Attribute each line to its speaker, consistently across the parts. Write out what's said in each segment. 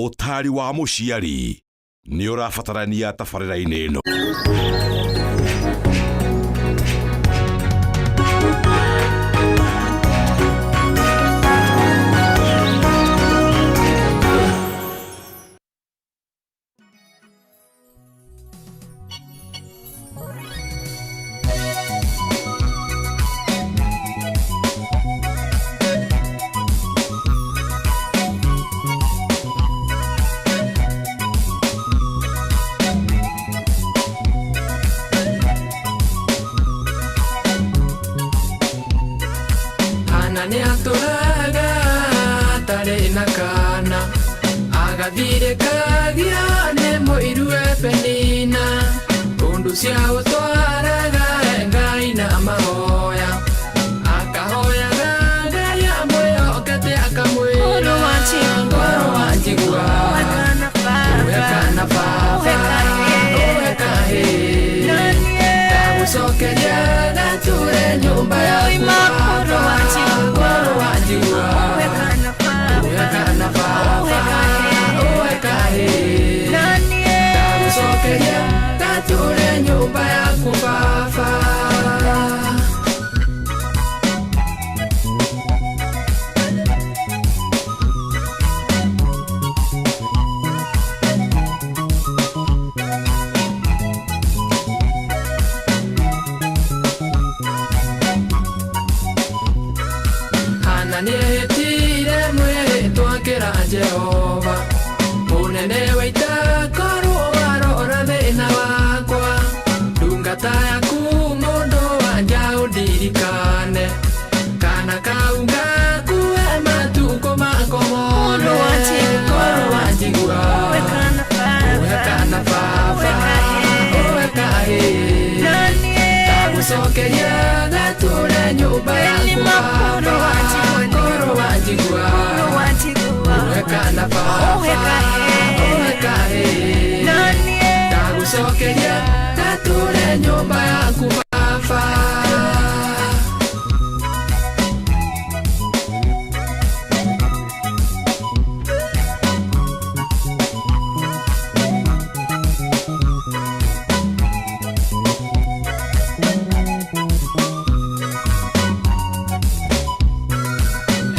Speaker 1: Ũtari wa mũciari nĩ ũrabatarania tabarĩra-inĩ ĩno.
Speaker 2: Agathire kagia nemo irue penina undu cia utwaraga Ngai na mahoya akahoya Ngai amwĩhokete akamwĩra ngoro wanjigua wekana baba wekahe ndagũcokeria gature nyũmba yaku ngoro wanjigua wekana baba ndagũcokeria gature nyũmba yaku baba. Hana nĩehĩtire mwĩhĩtwa kĩra Jehova mũnene wa ita korwo warora thĩna wakwa ndungata yaku mũndũ wanja ũndirikane kana kau ngakue matukũ makomothe korwo wanjigua wekana baba wekahe ndagũcokeria gature nyũmba yaku baba korwo wanjigua wekana baba wekahe ndagũcokeria gature nyũmba yaku baba.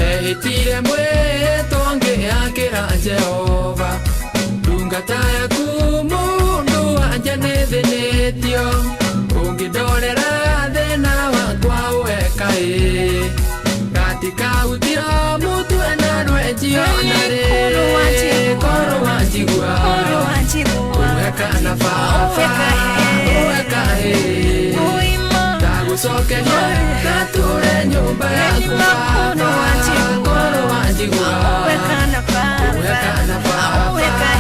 Speaker 2: Ehĩtire mwĩhĩtwa ngĩakĩra Jehova ndungata yaku mũndũ wanja nĩthĩnĩtio ũngĩndorera thĩna wakwa wekaĩ gatikahutio mũtwe na rwenjio na rĩ korwo wanjigua wekana baba wekaĩ ndagũcokeria gature nyũmba yaku baba korwo wanjigua wekana baba